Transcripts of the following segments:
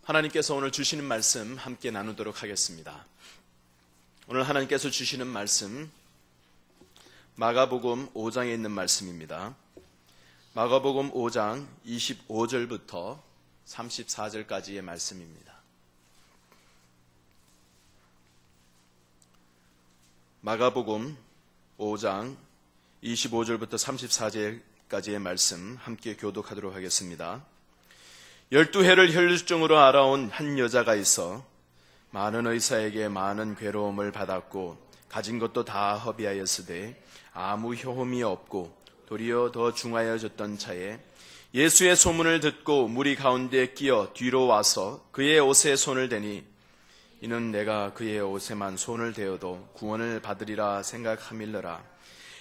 하나님께서 오늘 주시는 말씀 함께 나누도록 하겠습니다. 오늘 하나님께서 주시는 말씀 마가복음 5장에 있는 말씀입니다. 마가복음 5장 25절부터 34절까지의 말씀입니다. 마가복음 5장 25절부터 34절까지의 말씀 함께 교독하도록 하겠습니다. 12해를 혈루증으로 알아온 한 여자가 있어 많은 의사에게 많은 괴로움을 받았고 가진 것도 다 허비하였으되 아무 효험이 없고 도리어 더 중하여졌던 차에 예수의 소문을 듣고 무리 가운데 끼어 뒤로 와서 그의 옷에 손을 대니 이는 내가 그의 옷에만 손을 대어도 구원을 받으리라 생각함일러라.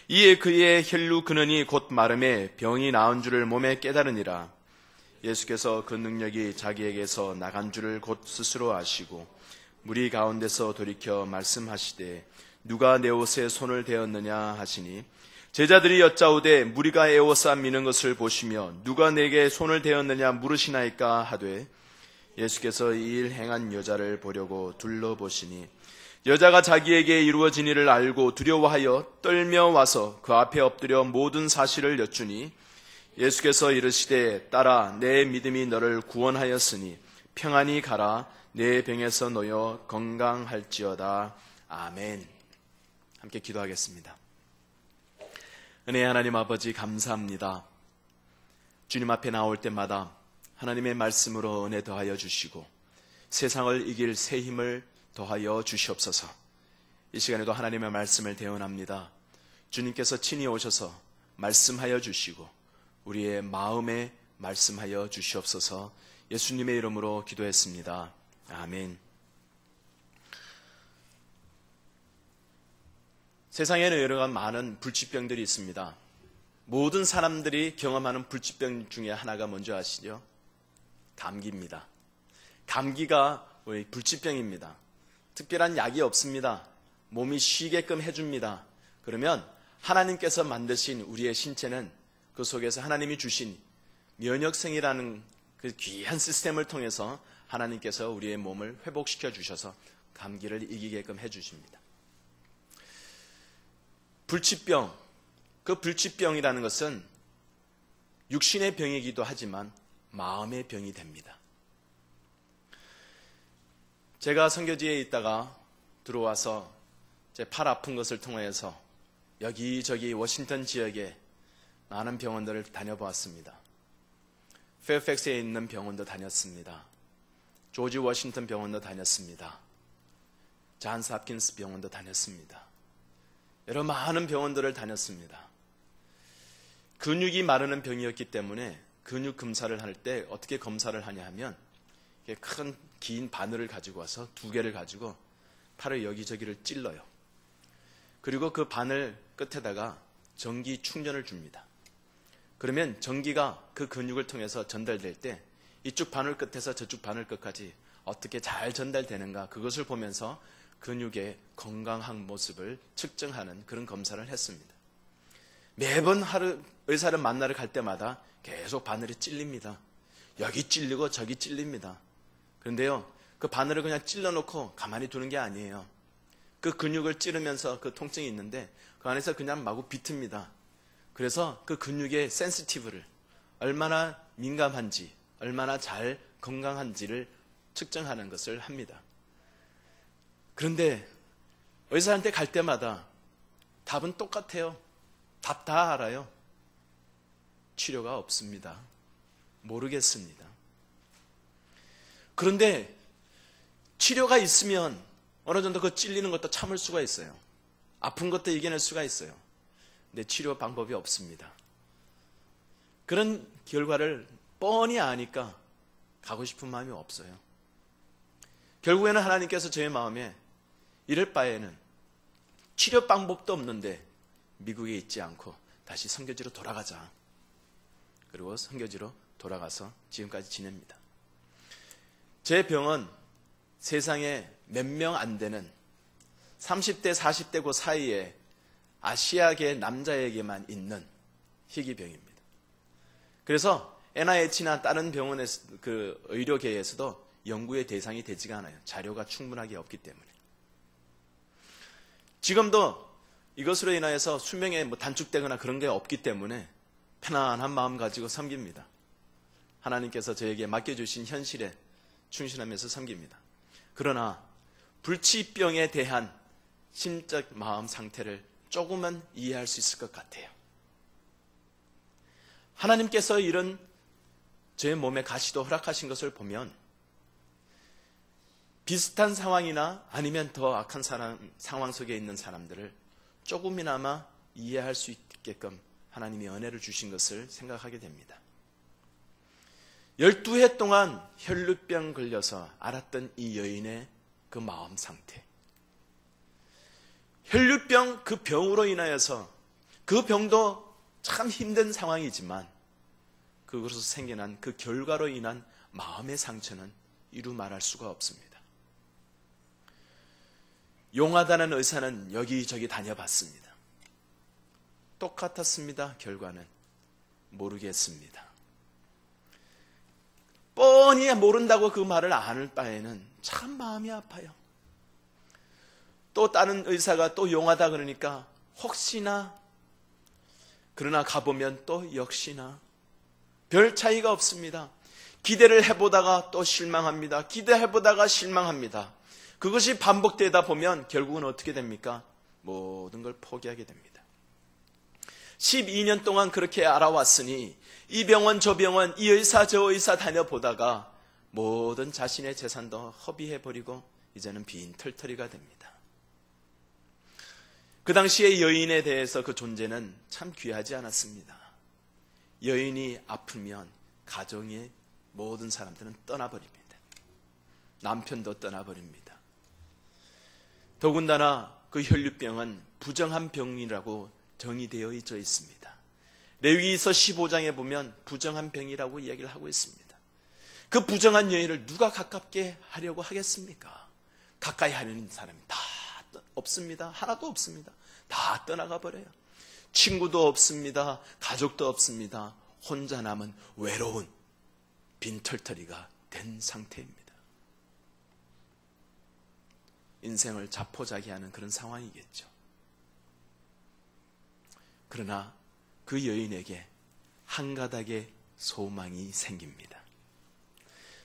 이에 그의 혈루 근원이 곧 마름에 병이 나은 줄을 몸에 깨달으니라. 예수께서 그 능력이 자기에게서 나간 줄을 곧 스스로 아시고 무리 가운데서 돌이켜 말씀하시되 누가 내 옷에 손을 대었느냐 하시니 제자들이 여짜오되 무리가 에워싸 미는 것을 보시며 누가 내게 손을 대었느냐 물으시나이까 하되 예수께서 이 일 행한 여자를 보려고 둘러보시니 여자가 자기에게 이루어진 일을 알고 두려워하여 떨며 와서 그 앞에 엎드려 모든 사실을 여쭈니 예수께서 이르시되 딸아 내 믿음이 너를 구원하였으니 평안히 가라 내 병에서 놓여 건강할지어다. 아멘. 함께 기도하겠습니다. 은혜의 하나님 아버지 감사합니다. 주님 앞에 나올 때마다 하나님의 말씀으로 은혜 더하여 주시고 세상을 이길 새 힘을 더하여 주시옵소서. 이 시간에도 하나님의 말씀을 대언합니다. 주님께서 친히 오셔서 말씀하여 주시고 우리의 마음에 말씀하여 주시옵소서. 예수님의 이름으로 기도했습니다. 아멘. 세상에는 여러 많은 불치병들이 있습니다. 모든 사람들이 경험하는 불치병 중에 하나가 뭔지 아시죠? 감기입니다. 감기가 우리 불치병입니다. 특별한 약이 없습니다. 몸이 쉬게끔 해줍니다. 그러면 하나님께서 만드신 우리의 신체는 그 속에서 하나님이 주신 면역생이라는 그 귀한 시스템을 통해서 하나님께서 우리의 몸을 회복시켜 주셔서 감기를 이기게끔 해주십니다. 불치병, 그 불치병이라는 것은 육신의 병이기도 하지만 마음의 병이 됩니다. 제가 선교지에 있다가 들어와서 제 팔 아픈 것을 통해서 여기저기 워싱턴 지역에 많은 병원들을 다녀보았습니다. 페어팩스에 있는 병원도 다녔습니다. 조지 워싱턴 병원도 다녔습니다. 잔스 홉킨스 병원도 다녔습니다. 여러 많은 병원들을 다녔습니다. 근육이 마르는 병이었기 때문에 근육 검사를 할 때 어떻게 검사를 하냐 하면 큰 긴 바늘을 가지고 와서 2개를 가지고 팔을 여기저기를 찔러요. 그리고 그 바늘 끝에다가 전기 충전을 줍니다. 그러면 전기가 그 근육을 통해서 전달될 때 이쪽 바늘 끝에서 저쪽 바늘 끝까지 어떻게 잘 전달되는가 그것을 보면서 근육의 건강한 모습을 측정하는 그런 검사를 했습니다. 매번 의사를 만나러 갈 때마다 계속 바늘이 찔립니다. 여기 찔리고 저기 찔립니다. 그런데요, 그 바늘을 그냥 찔러놓고 가만히 두는 게 아니에요. 그 근육을 찌르면서 그 통증이 있는데 그 안에서 그냥 마구 비틉니다. 그래서 그 근육의 센시티브를 얼마나 민감한지 얼마나 잘 건강한지를 측정하는 것을 합니다. 그런데 의사한테 갈 때마다 답은 똑같아요. 답 다 알아요. 치료가 없습니다. 모르겠습니다. 그런데 치료가 있으면 어느 정도 그 찔리는 것도 참을 수가 있어요. 아픈 것도 이겨낼 수가 있어요. 근데 치료 방법이 없습니다. 그런 결과를 뻔히 아니까 가고 싶은 마음이 없어요. 결국에는 하나님께서 저의 마음에 이럴 바에는 치료 방법도 없는데 미국에 있지 않고 다시 선교지로 돌아가자. 그리고 선교지로 돌아가서 지금까지 지냅니다. 제 병은 세상에 몇 명 안 되는 30대, 40대 그 사이에 아시아계 남자에게만 있는 희귀병입니다. 그래서 NIH나 다른 병원에서 그 의료계에서도 연구의 대상이 되지가 않아요. 자료가 충분하게 없기 때문에. 지금도 이것으로 인하여서 수명에 단축되거나 그런 게 없기 때문에 편안한 마음 가지고 섬깁니다. 하나님께서 저에게 맡겨주신 현실에 충실하면서 섬깁니다. 그러나 불치병에 대한 심적 마음 상태를 조금은 이해할 수 있을 것 같아요. 하나님께서 이런 제 몸에 가시도 허락하신 것을 보면 비슷한 상황이나 아니면 더 악한 상황 속에 있는 사람들을 조금이나마 이해할 수 있게끔 하나님이 은혜를 주신 것을 생각하게 됩니다. 12해 동안 혈루병 걸려서 앓았던 이 여인의 그 마음 상태. 혈루병 그 병으로 인하여서 그 병도 참 힘든 상황이지만 그것으로 생겨난 그 결과로 인한 마음의 상처는 이루 말할 수가 없습니다. 용하다는 의사는 여기저기 다녀봤습니다. 똑같았습니다. 결과는 모르겠습니다. 뻔히 모른다고 그 말을 안을 바에는 참 마음이 아파요. 또 다른 의사가 또 용하다 그러니까 혹시나, 그러나 가보면 또 역시나 별 차이가 없습니다. 기대를 해보다가 또 실망합니다. 기대해보다가 실망합니다. 그것이 반복되다 보면 결국은 어떻게 됩니까? 모든 걸 포기하게 됩니다. 12년 동안 그렇게 알아왔으니 이 병원 저 병원 이 의사 저 의사 다녀보다가 모든 자신의 재산도 허비해버리고 이제는 빈털터리가 됩니다. 그 당시에 여인에 대해서 그 존재는 참 귀하지 않았습니다. 여인이 아프면 가정의 모든 사람들은 떠나버립니다. 남편도 떠나버립니다. 더군다나 그 혈류병은 부정한 병이라고 정의되어 있습니다. 레위기서 15장에 보면 부정한 병이라고 이야기를 하고 있습니다. 그 부정한 여인을 누가 가깝게 하려고 하겠습니까? 가까이 하는 사람이 다 없습니다. 하나도 없습니다. 다 떠나가 버려요. 친구도 없습니다. 가족도 없습니다. 혼자 남은 외로운 빈털터리가 된 상태입니다. 인생을 자포자기하는 그런 상황이겠죠. 그러나 그 여인에게 한 가닥의 소망이 생깁니다.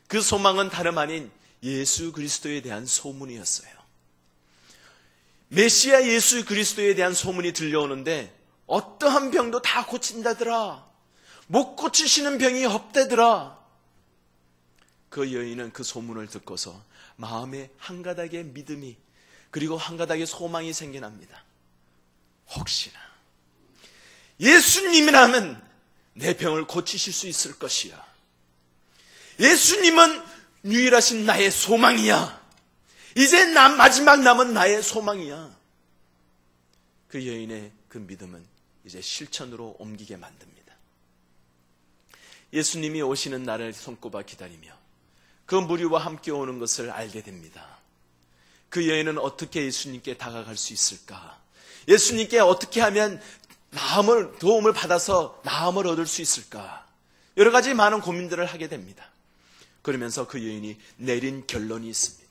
그 소망은 다름 아닌 예수 그리스도에 대한 소문이었어요. 메시아 예수 그리스도에 대한 소문이 들려오는데 어떠한 병도 다 고친다더라. 못 고치시는 병이 없대더라. 그 여인은 그 소문을 듣고서 마음에 한 가닥의 믿음이 그리고 한 가닥의 소망이 생겨납니다. 혹시나 예수님이라면 내 병을 고치실 수 있을 것이야. 예수님은 유일하신 나의 소망이야. 이제 마지막 남은 나의 소망이야. 그 여인의 그 믿음은 이제 실천으로 옮기게 만듭니다. 예수님이 오시는 날을 손꼽아 기다리며 그 무리와 함께 오는 것을 알게 됩니다. 그 여인은 어떻게 예수님께 다가갈 수 있을까? 예수님께 어떻게 하면 도움을 받아서 나음을 얻을 수 있을까? 여러 가지 많은 고민들을 하게 됩니다. 그러면서 그 여인이 내린 결론이 있습니다.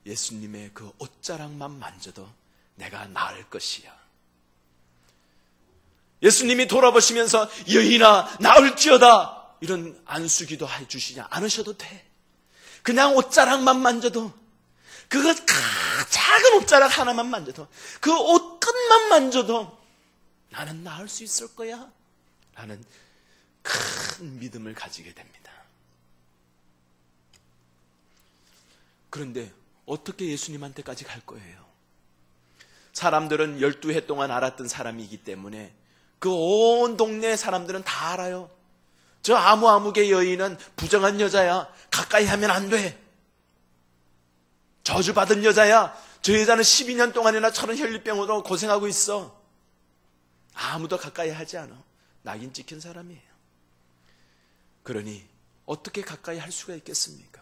예수님의 그 옷자락만 만져도 내가 나을 것이야. 예수님이 돌아보시면서 여인아 나을지어다 이런 안수기도 해주시지 않으셔도 돼. 그냥 옷자락만 만져도 그거 작은 옷자락 하나만 만져도 그 옷끝만 만져도 나는 나을 수 있을 거야 라는 큰 믿음을 가지게 됩니다. 그런데 어떻게 예수님한테까지 갈 거예요? 사람들은 12해 동안 알았던 사람이기 때문에 그 온 동네 사람들은 다 알아요. 저 아무개 여인은 부정한 여자야. 가까이 하면 안 돼. 저주받은 여자야. 저 여자는 12년 동안이나 저런 혈류병으로 고생하고 있어. 아무도 가까이 하지 않아. 낙인 찍힌 사람이에요. 그러니 어떻게 가까이 할 수가 있겠습니까?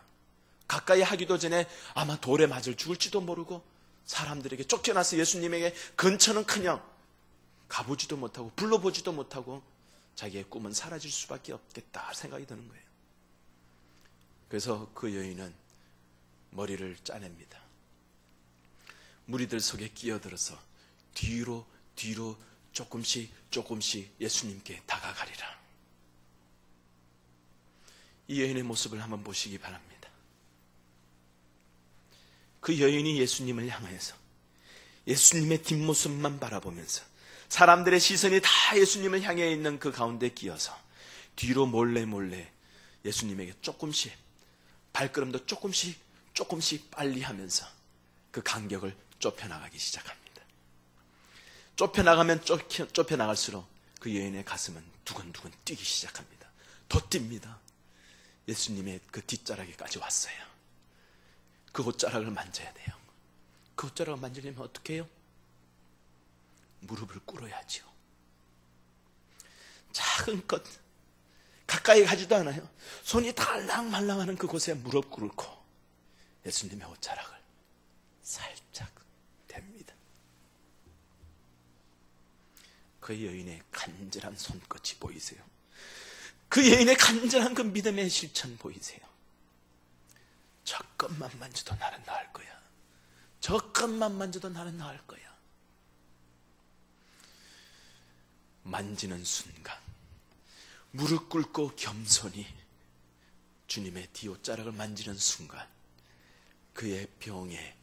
가까이 하기도 전에 아마 돌에 맞을 죽을지도 모르고 사람들에게 쫓겨나서 예수님에게 근처는커녕 가보지도 못하고 불러보지도 못하고 자기의 꿈은 사라질 수밖에 없겠다 생각이 드는 거예요. 그래서 그 여인은 머리를 짜냅니다. 무리들 속에 끼어들어서 뒤로 조금씩 예수님께 다가가리라. 이 여인의 모습을 한번 보시기 바랍니다. 그 여인이 예수님을 향해서 예수님의 뒷모습만 바라보면서 사람들의 시선이 다 예수님을 향해 있는 그 가운데 끼어서 뒤로 몰래 예수님에게 조금씩, 발걸음도 조금씩 빨리 하면서 그 간격을 좁혀나가기 시작합니다. 좁혀나갈수록 그 여인의 가슴은 두근두근 뛰기 시작합니다. 더 뜁니다. 예수님의 그 뒷자락에까지 왔어요. 그 옷자락을 만져야 돼요. 그 옷자락을 만지려면 어떻게 해요? 무릎을 꿇어야죠. 작은 것, 가까이 가지도 않아요. 손이 달랑말랑하는 그곳에 무릎 꿇고 예수님의 옷자락을 살짝 댑니다. 그 여인의 간절한 손끝이 보이세요? 그 여인의 간절한 그 믿음의 실천 보이세요? 저 것만 만져도 나는 나을 거야. 저 것만 만져도 나는 나을 거야. 만지는 순간 무릎 꿇고 겸손히 주님의 뒤옷자락을 만지는 순간 그의 병의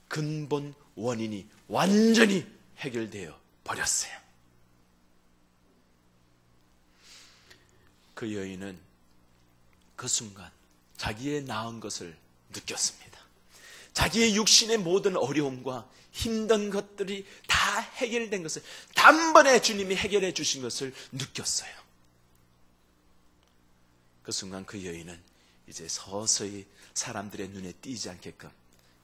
근본 원인이 완전히 해결되어 버렸어요. 그 여인은 그 순간 자기의 나은 것을 느꼈습니다. 자기의 육신의 모든 어려움과 힘든 것들이 다 해결된 것을 단번에 주님이 해결해 주신 것을 느꼈어요. 그 순간 그 여인은 이제 서서히 사람들의 눈에 띄지 않게끔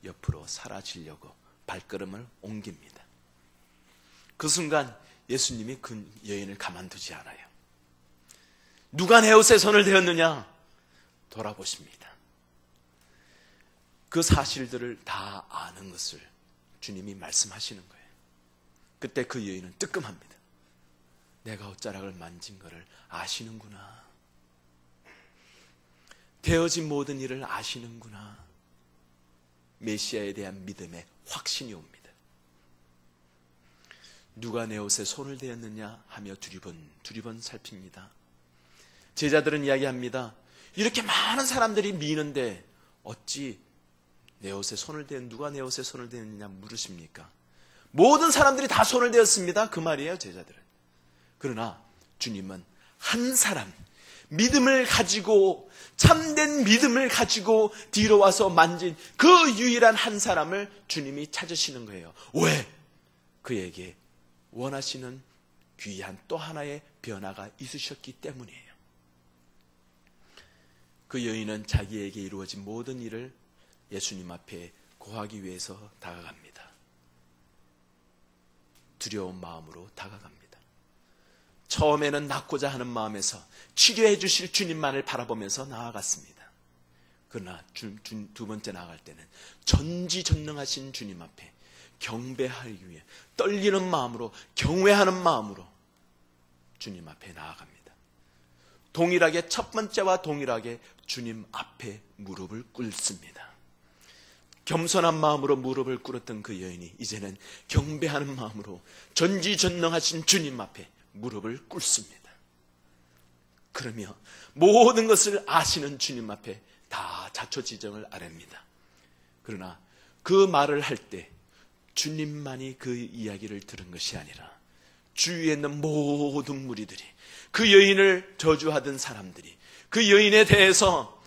옆으로 사라지려고 발걸음을 옮깁니다. 그 순간 예수님이 그 여인을 가만두지 않아요. 누가 내 옷에 손을 대었느냐? 돌아보십니다. 그 사실들을 다 아는 것을 주님이 말씀하시는 거예요. 그때 그 여인은 뜨끔합니다. 내가 옷자락을 만진 것을 아시는구나. 되어진 모든 일을 아시는구나. 메시아에 대한 믿음의 확신이 옵니다. 누가 내 옷에 손을 대었느냐 하며 두리번 살핍니다. 제자들은 이야기합니다. 이렇게 많은 사람들이 미는데 어찌 내 옷에 손을 대는 누가 내 옷에 손을 대느냐 물으십니까? 모든 사람들이 다 손을 대었습니다. 그 말이에요, 제자들은. 그러나 주님은 한 사람, 믿음을 가지고 참된 믿음을 가지고 뒤로 와서 만진 그 유일한 한 사람을 주님이 찾으시는 거예요. 왜? 그에게 원하시는 귀한 또 하나의 변화가 있으셨기 때문이에요. 그 여인은 자기에게 이루어진 모든 일을 예수님 앞에 고하기 위해서 다가갑니다. 두려운 마음으로 다가갑니다. 처음에는 낫고자 하는 마음에서 치료해 주실 주님만을 바라보면서 나아갔습니다. 그러나 두 번째 나아갈 때는 전지전능하신 주님 앞에 경배하기 위해 떨리는 마음으로 경외하는 마음으로 주님 앞에 나아갑니다. 동일하게 첫 번째와 동일하게 주님 앞에 무릎을 꿇습니다. 겸손한 마음으로 무릎을 꿇었던 그 여인이 이제는 경배하는 마음으로 전지전능하신 주님 앞에 무릎을 꿇습니다. 그러며 모든 것을 아시는 주님 앞에 다 자초지정을 아뢰입니다. 그러나 그 말을 할 때 주님만이 그 이야기를 들은 것이 아니라 주위에 있는 모든 무리들이, 그 여인을 저주하던 사람들이, 그 여인에 대해서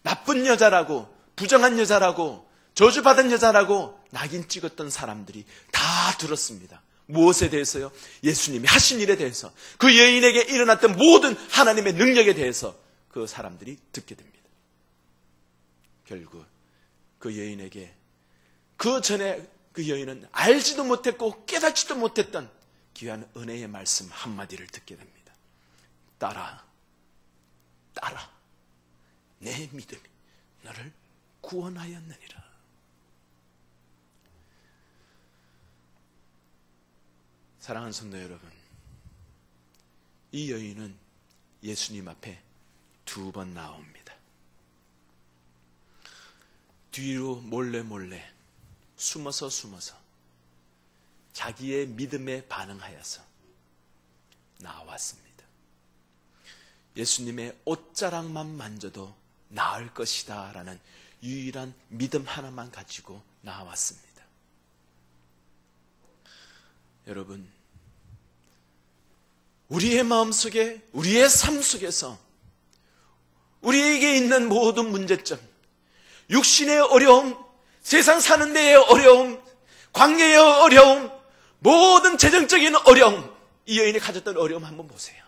나쁜 여자라고, 부정한 여자라고, 저주받은 여자라고 낙인 찍었던 사람들이 다 들었습니다. 무엇에 대해서요? 예수님이 하신 일에 대해서, 그 여인에게 일어났던 모든 하나님의 능력에 대해서 그 사람들이 듣게 됩니다. 결국 그 여인에게 그 전에 그 여인은 알지도 못했고 깨닫지도 못했던 귀한 은혜의 말씀 한마디를 듣게 됩니다. 딸아, 내 믿음이 너를 구원하였느니라. 사랑하는 성도 여러분, 이 여인은 예수님 앞에 2번 나옵니다. 뒤로 몰래 숨어서 자기의 믿음에 반응하여서 나왔습니다. 예수님의 옷자락만 만져도 나을 것이다 라는 유일한 믿음 하나만 가지고 나왔습니다. 여러분, 우리의 마음속에, 우리의 삶 속에서 우리에게 있는 모든 문제점, 육신의 어려움, 세상 사는 데의 어려움, 관계의 어려움, 모든 재정적인 어려움, 이 여인이 가졌던 어려움 한번 보세요.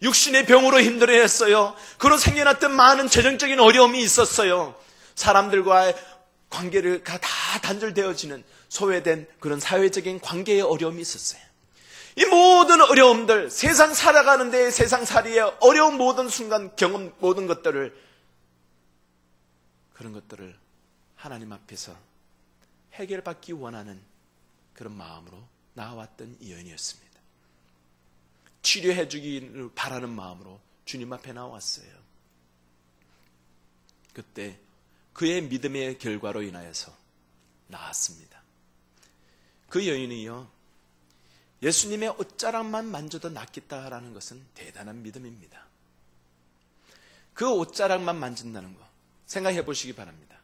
육신의 병으로 힘들어했어요. 그로 생겨났던 많은 재정적인 어려움이 있었어요. 사람들과의 관계가 다 단절되어지는 소외된 그런 사회적인 관계의 어려움이 있었어요. 이 모든 어려움들, 세상 살아가는 데의 세상살이의 어려운 모든 순간 경험, 모든 것들을, 그런 것들을 하나님 앞에서 해결받기 원하는 그런 마음으로 나왔던 이 여인이었습니다. 치료해 주기를 바라는 마음으로 주님 앞에 나왔어요. 그때 그의 믿음의 결과로 인하여서 나았습니다. 그 여인이요, 예수님의 옷자락만 만져도 낫겠다라는 것은 대단한 믿음입니다. 그 옷자락만 만진다는 것 생각해 보시기 바랍니다.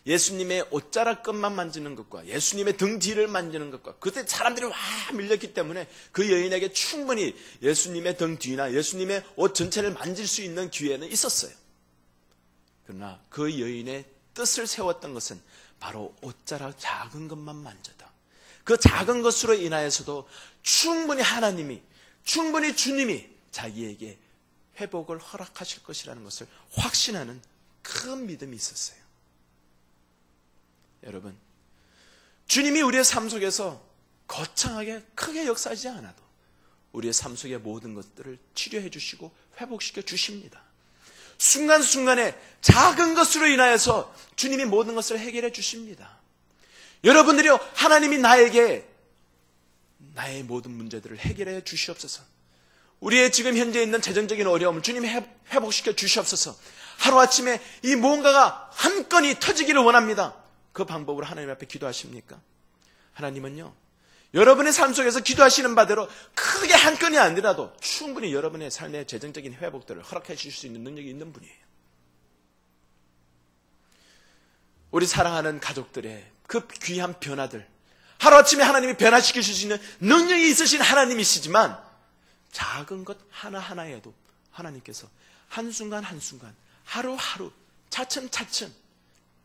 예수님의 옷자락 끝만 만지는 것과 예수님의 등 뒤를 만지는 것과, 그때 사람들이 와 밀렸기 때문에 그 여인에게 충분히 예수님의 등 뒤나 예수님의 옷 전체를 만질 수 있는 기회는 있었어요. 그러나 그 여인의 뜻을 세웠던 것은 바로 옷자락 작은 것만 만져도, 그 작은 것으로 인하여서도 충분히 하나님이, 충분히 주님이 자기에게 회복을 허락하실 것이라는 것을 확신하는 큰 믿음이 있었어요. 여러분, 주님이 우리의 삶 속에서 거창하게 크게 역사하지 않아도 우리의 삶 속의 모든 것들을 치료해 주시고 회복시켜 주십니다. 순간순간에 작은 것으로 인하여서 주님이 모든 것을 해결해 주십니다. 여러분들이요, 하나님이 나에게 나의 모든 문제들을 해결해 주시옵소서. 우리의 지금 현재 있는 재정적인 어려움을 주님이 회복시켜 주시옵소서. 하루아침에 이 무언가가 한 건이 터지기를 원합니다. 그 방법으로 하나님 앞에 기도하십니까? 하나님은요, 여러분의 삶 속에서 기도하시는 바대로 크게 한 건이 아니라도 충분히 여러분의 삶의 재정적인 회복들을 허락해 주실 수 있는 능력이 있는 분이에요. 우리 사랑하는 가족들의 그 귀한 변화들, 하루아침에 하나님이 변화시킬 수 있는 능력이 있으신 하나님이시지만 작은 것 하나하나에도 하나님께서 한순간 한순간, 하루하루, 차츰차츰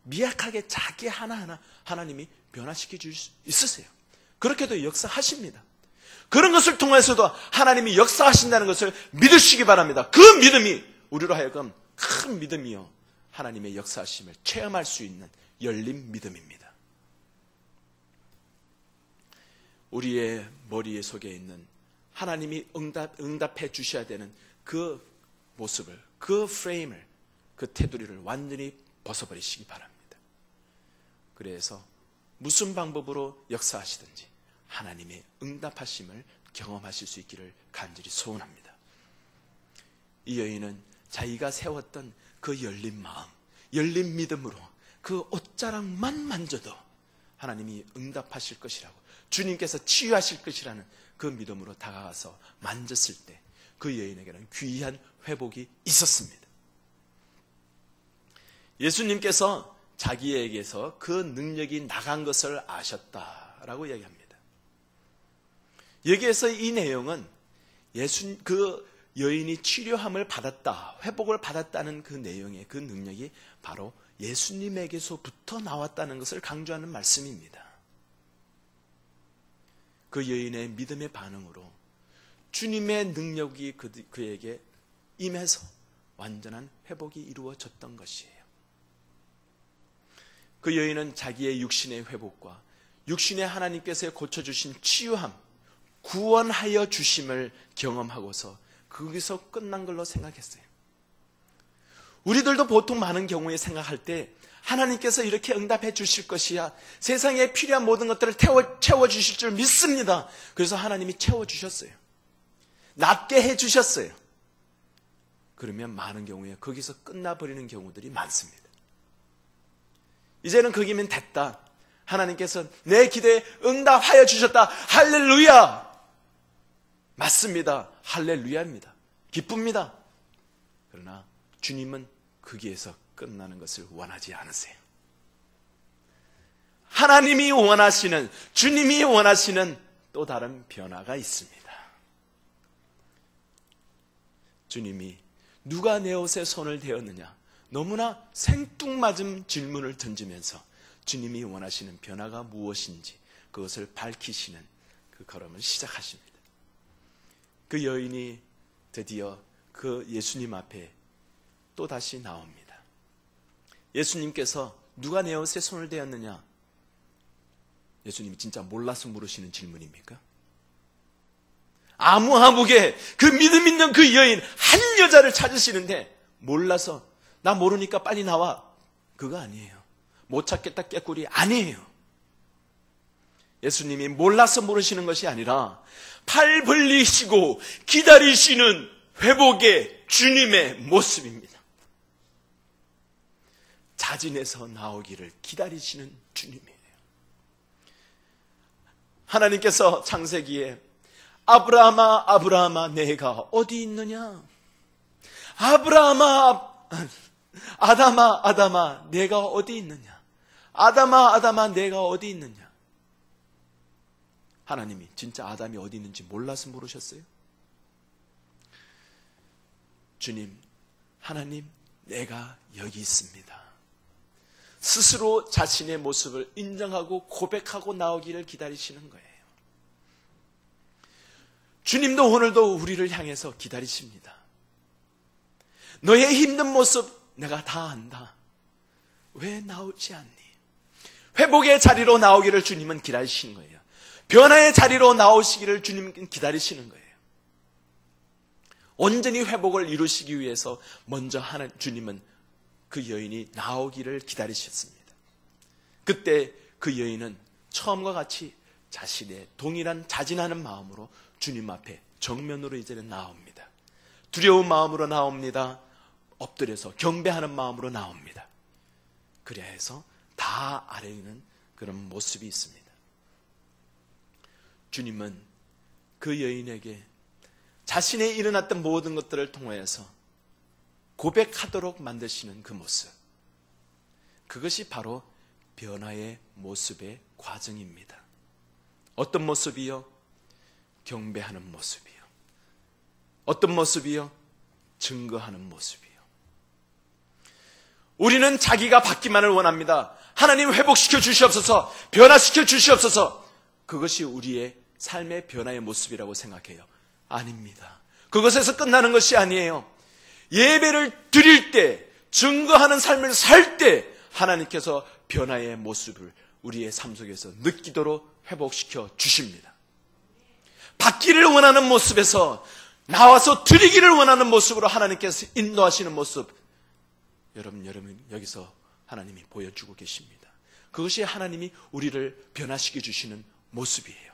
미약하게 작게 하나하나 하나님이 변화시켜 주실 수 있으세요. 그렇게도 역사하십니다. 그런 것을 통해서도 하나님이 역사하신다는 것을 믿으시기 바랍니다. 그 믿음이 우리로 하여금 큰 믿음이요, 하나님의 역사하심을 체험할 수 있는 열린 믿음입니다. 우리의 머리 속에 있는 하나님이 응답해 주셔야 되는 그 모습을, 그 프레임을, 그 테두리를 완전히 벗어버리시기 바랍니다. 그래서 무슨 방법으로 역사하시든지 하나님의 응답하심을 경험하실 수 있기를 간절히 소원합니다. 이 여인은 자기가 세웠던 그 열린 마음, 열린 믿음으로 그 옷자락만 만져도 하나님이 응답하실 것이라고, 주님께서 치유하실 것이라는 그 믿음으로 다가가서 만졌을 때 그 여인에게는 귀한 회복이 있었습니다. 예수님께서 자기에게서 그 능력이 나간 것을 아셨다라고 이야기합니다. 여기에서 이 내용은 그 여인이 치료함을 받았다, 회복을 받았다는 그 내용의 그 능력이 바로 예수님에게서부터 나왔다는 것을 강조하는 말씀입니다. 그 여인의 믿음의 반응으로 주님의 능력이 그에게 임해서 완전한 회복이 이루어졌던 것이에요. 그 여인은 자기의 육신의 회복과 육신의 하나님께서 고쳐주신 치유함, 구원하여 주심을 경험하고서 거기서 끝난 걸로 생각했어요. 우리들도 보통 많은 경우에 생각할 때 하나님께서 이렇게 응답해 주실 것이야, 세상에 필요한 모든 것들을 채워주실 줄 믿습니다. 그래서 하나님이 채워주셨어요. 낫게 해주셨어요. 그러면 많은 경우에 거기서 끝나버리는 경우들이 많습니다. 이제는 그 기면 됐다. 하나님께서 내 기도에 응답하여 주셨다. 할렐루야! 맞습니다. 할렐루야입니다. 기쁩니다. 그러나 주님은 거기에서 끝나는 것을 원하지 않으세요. 하나님이 원하시는, 주님이 원하시는 또 다른 변화가 있습니다. 주님이 누가 내 옷에 손을 대었느냐? 너무나 생뚱맞은 질문을 던지면서 주님이 원하시는 변화가 무엇인지 그것을 밝히시는 그 걸음을 시작하십니다. 그 여인이 드디어 그 예수님 앞에 또 다시 나옵니다. 예수님께서 누가 내 옷에 손을 대었느냐? 예수님이 진짜 몰라서 물으시는 질문입니까? 아무하무게 그 믿음 있는 그 여인 한 여자를 찾으시는데 몰라서 나 모르니까 빨리 나와. 그거 아니에요. 못 찾겠다 깨꾸리 아니에요. 예수님이 몰라서 물으시는 것이 아니라 팔 벌리시고 기다리시는 회복의 주님의 모습입니다. 자진해서 나오기를 기다리시는 주님이에요. 하나님께서 창세기에 아브라함아 아브라함아 내가 어디 있느냐? 아브라함아 아담아 아담아 내가 어디 있느냐? 아담아 아담아 내가 어디 있느냐? 하나님이 진짜 아담이 어디 있는지 몰라서 물으셨어요? 주님, 하나님, 내가 여기 있습니다. 스스로 자신의 모습을 인정하고 고백하고 나오기를 기다리시는 거예요. 주님도 오늘도 우리를 향해서 기다리십니다. 너의 힘든 모습 내가 다 안다. 왜 나오지 않니? 회복의 자리로 나오기를 주님은 기다리시는 거예요. 변화의 자리로 나오시기를 주님은 기다리시는 거예요. 온전히 회복을 이루시기 위해서 먼저 주님은 그 여인이 나오기를 기다리셨습니다. 그때 그 여인은 처음과 같이 자신의 동일한 자진하는 마음으로 주님 앞에 정면으로 이제는 나옵니다. 두려운 마음으로 나옵니다. 엎드려서 경배하는 마음으로 나옵니다. 그래야 해서 다 아뢰는 그런 모습이 있습니다. 주님은 그 여인에게 자신의 일어났던 모든 것들을 통하여서 고백하도록 만드시는 그 모습, 그것이 바로 변화의 모습의 과정입니다. 어떤 모습이요? 경배하는 모습이요. 어떤 모습이요? 증거하는 모습이요. 우리는 자기가 받기만을 원합니다. 하나님 회복시켜 주시옵소서, 변화시켜 주시옵소서. 그것이 우리의 삶의 변화의 모습이라고 생각해요. 아닙니다. 그것에서 끝나는 것이 아니에요. 예배를 드릴 때, 증거하는 삶을 살 때 하나님께서 변화의 모습을 우리의 삶 속에서 느끼도록 회복시켜 주십니다. 받기를 원하는 모습에서 나와서 드리기를 원하는 모습으로 하나님께서 인도하시는 모습, 여러분 여기서 하나님이 보여주고 계십니다. 그것이 하나님이 우리를 변화시켜 주시는 모습이에요.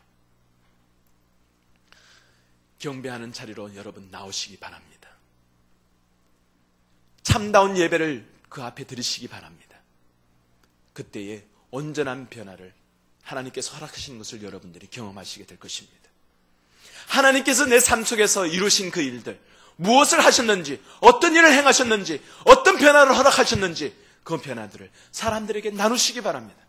경배하는 자리로 여러분 나오시기 바랍니다. 참다운 예배를 그 앞에 드리시기 바랍니다. 그때에 온전한 변화를 하나님께서 허락하시는 것을 여러분들이 경험하시게 될 것입니다. 하나님께서 내 삶 속에서 이루신 그 일들, 무엇을 하셨는지, 어떤 일을 행하셨는지, 어떤 변화를 허락하셨는지 그 변화들을 사람들에게 나누시기 바랍니다.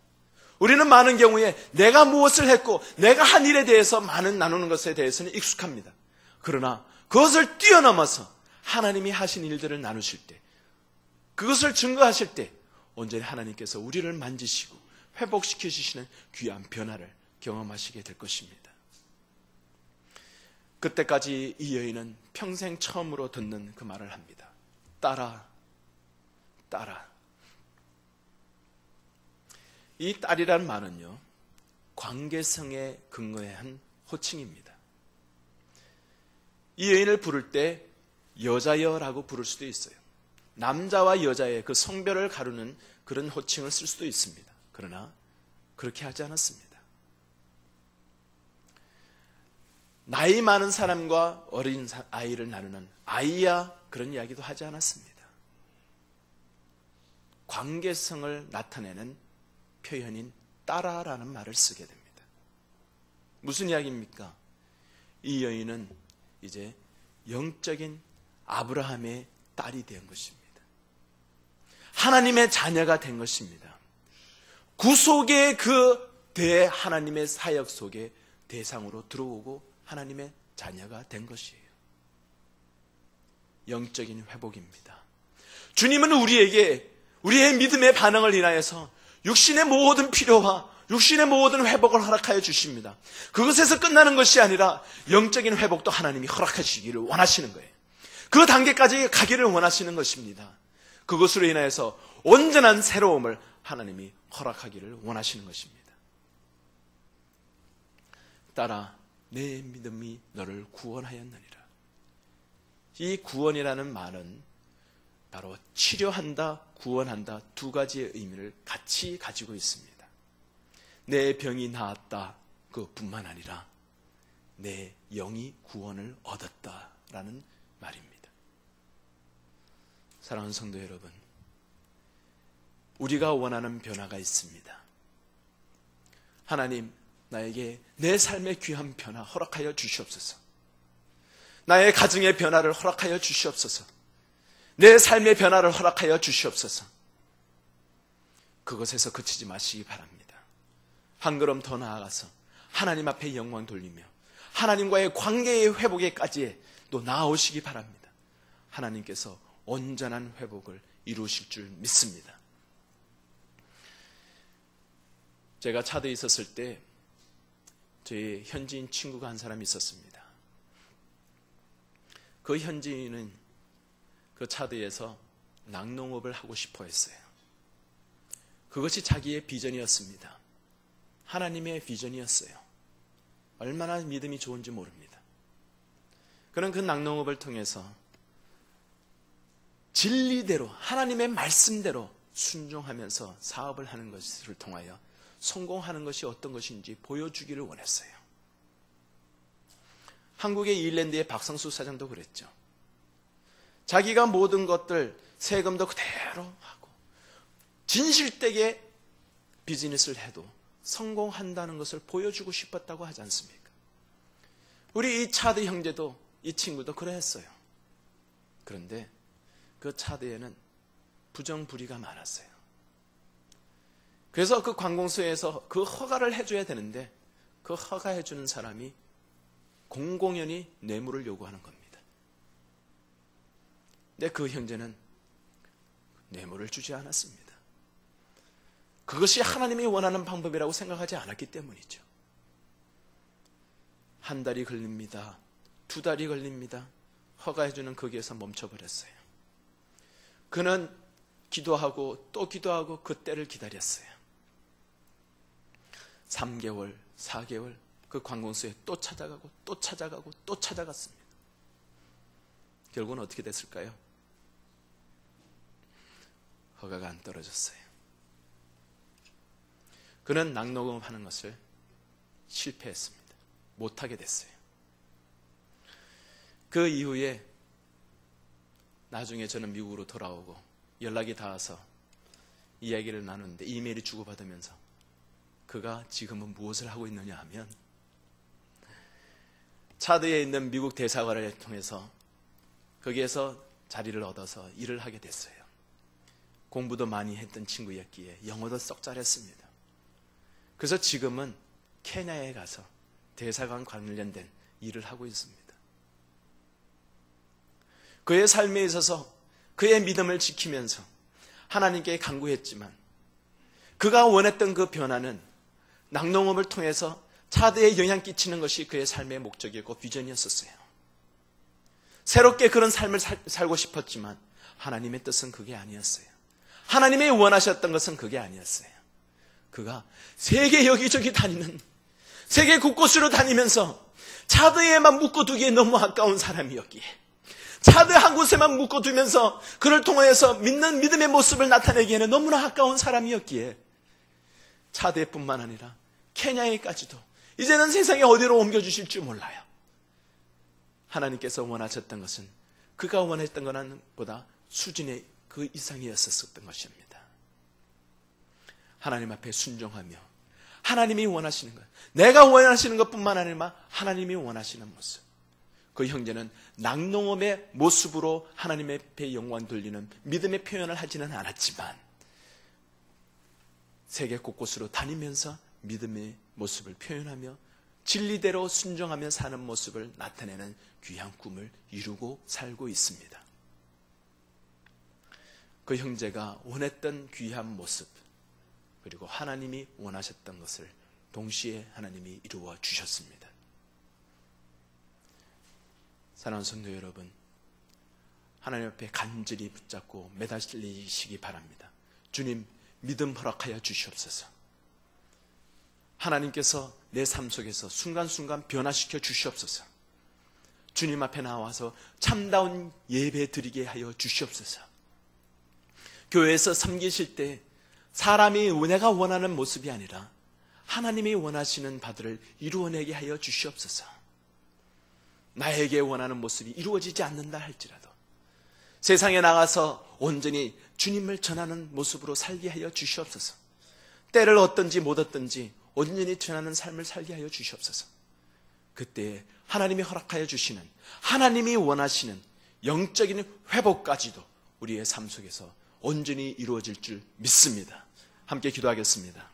우리는 많은 경우에 내가 무엇을 했고 내가 한 일에 대해서 많은 나누는 것에 대해서는 익숙합니다. 그러나 그것을 뛰어넘어서 하나님이 하신 일들을 나누실 때, 그것을 증거하실 때 온전히 하나님께서 우리를 만지시고 회복시켜 주시는 귀한 변화를 경험하시게 될 것입니다. 그때까지 이 여인은 평생 처음으로 듣는 그 말을 합니다. 딸아, 딸아. 이 딸이란 말은요, 관계성에 근거한 호칭입니다. 이 여인을 부를 때 여자여라고 부를 수도 있어요. 남자와 여자의 그 성별을 가르는 그런 호칭을 쓸 수도 있습니다. 그러나 그렇게 하지 않았습니다. 나이 많은 사람과 어린 아이를 나누는 아이야, 그런 이야기도 하지 않았습니다. 관계성을 나타내는 표현인 딸아라는 말을 쓰게 됩니다. 무슨 이야기입니까? 이 여인은 이제 영적인 아브라함의 딸이 된 것입니다. 하나님의 자녀가 된 것입니다. 구속의 그 대하나님의 사역 속에 대상으로 들어오고 하나님의 자녀가 된 것이에요. 영적인 회복입니다. 주님은 우리에게 우리의 믿음의 반응을 인하여서 육신의 모든 필요와 육신의 모든 회복을 허락하여 주십니다. 그것에서 끝나는 것이 아니라 영적인 회복도 하나님이 허락하시기를 원하시는 거예요. 그 단계까지 가기를 원하시는 것입니다. 그것으로 인하여서 온전한 새로움을 하나님이 허락하기를 원하시는 것입니다. 딸아, 내 믿음이 너를 구원하였느니라. 이 구원이라는 말은 바로 치료한다, 구원한다 두 가지의 의미를 같이 가지고 있습니다. 내 병이 나았다 그뿐만 아니라 내 영이 구원을 얻었다라는 말입니다. 사랑하는 성도 여러분, 우리가 원하는 변화가 있습니다. 하나님, 나에게 내 삶의 귀한 변화 허락하여 주시옵소서. 나의 가정의 변화를 허락하여 주시옵소서. 내 삶의 변화를 허락하여 주시옵소서. 그것에서 그치지 마시기 바랍니다. 한 걸음 더 나아가서 하나님 앞에 영광 돌리며 하나님과의 관계의 회복에까지 또 나아오시기 바랍니다. 하나님께서 온전한 회복을 이루실 줄 믿습니다. 제가 차도에 있었을 때 저희 현지인 친구가 한 사람이 있었습니다. 그 현지인은 그 차도에서 낙농업을 하고 싶어 했어요. 그것이 자기의 비전이었습니다. 하나님의 비전이었어요. 얼마나 믿음이 좋은지 모릅니다. 그는 그 낙농업을 통해서 진리대로 하나님의 말씀대로 순종하면서 사업을 하는 것을 통하여 성공하는 것이 어떤 것인지 보여주기를 원했어요. 한국의 일랜드의 박성수 사장도 그랬죠. 자기가 모든 것들 세금도 그대로 하고 진실되게 비즈니스를 해도 성공한다는 것을 보여주고 싶었다고 하지 않습니까? 우리 이 차드 형제도 이 친구도 그랬어요. 그런데 그 차드에는 부정부리가 많았어요. 그래서 그 관공서에서 그 허가를 해줘야 되는데 그 허가해주는 사람이 공공연히 뇌물을 요구하는 겁니다. 근데 그 형제는 뇌물을 주지 않았습니다. 그것이 하나님이 원하는 방법이라고 생각하지 않았기 때문이죠. 한 달이 걸립니다. 두 달이 걸립니다. 허가해주는 거기에서 멈춰버렸어요. 그는 기도하고 또 기도하고 그 때를 기다렸어요. 3개월, 4개월 그 관공서에 또 찾아가고 또 찾아가고 또 찾아갔습니다. 결국은 어떻게 됐을까요? 허가가 안 떨어졌어요. 그는 낙농업하는 것을 실패했습니다. 못하게 됐어요. 그 이후에 나중에 저는 미국으로 돌아오고 연락이 닿아서 이야기를 나누는데 이메일이 주고받으면서 그가 지금은 무엇을 하고 있느냐 하면 차드에 있는 미국 대사관을 통해서 거기에서 자리를 얻어서 일을 하게 됐어요. 공부도 많이 했던 친구였기에 영어도 썩 잘했습니다. 그래서 지금은 케냐에 가서 대사관 관련된 일을 하고 있습니다. 그의 삶에 있어서 그의 믿음을 지키면서 하나님께 간구했지만 그가 원했던 그 변화는 낙농업을 통해서 차드에 영향 끼치는 것이 그의 삶의 목적이었고 비전이었었어요. 새롭게 그런 삶을 살고 싶었지만 하나님의 뜻은 그게 아니었어요. 하나님이 원하셨던 것은 그게 아니었어요. 그가 세계 여기저기 다니는 세계 곳곳으로 다니면서 차드에만 묶어두기에 너무 아까운 사람이었기에 차드 한 곳에만 묶어두면서 그를 통해서 믿는 믿음의 모습을 나타내기에는 너무나 아까운 사람이었기에 차드뿐만 아니라 케냐에까지도 이제는 세상에 어디로 옮겨주실지 몰라요. 하나님께서 원하셨던 것은 그가 원했던 것보다 수준의 그 이상이었었던 것입니다. 하나님 앞에 순종하며 하나님이 원하시는 것, 내가 원하시는 것뿐만 아니라 하나님이 원하시는 모습. 그 형제는 낙농업의 모습으로 하나님 앞에 영광 돌리는 믿음의 표현을 하지는 않았지만 세계 곳곳으로 다니면서 믿음의 모습을 표현하며 진리대로 순종하며 사는 모습을 나타내는 귀한 꿈을 이루고 살고 있습니다. 그 형제가 원했던 귀한 모습, 그리고 하나님이 원하셨던 것을 동시에 하나님이 이루어 주셨습니다. 사랑하는 성도 여러분, 하나님 앞에 간절히 붙잡고 매달리시기 바랍니다. 주님, 믿음 허락하여 주시옵소서. 하나님께서 내 삶 속에서 순간순간 변화시켜 주시옵소서. 주님 앞에 나와서 참다운 예배 드리게 하여 주시옵소서. 교회에서 섬기실 때 사람이 내가 원하는 모습이 아니라 하나님이 원하시는 바들을 이루어내게 하여 주시옵소서. 나에게 원하는 모습이 이루어지지 않는다 할지라도 세상에 나가서 온전히 주님을 전하는 모습으로 살게 하여 주시옵소서. 때를 얻든지 못 얻든지 온전히 전하는 삶을 살게 하여 주시옵소서. 그때 하나님이 허락하여 주시는, 하나님이 원하시는 영적인 회복까지도 우리의 삶 속에서 온전히 이루어질 줄 믿습니다. 함께 기도하겠습니다.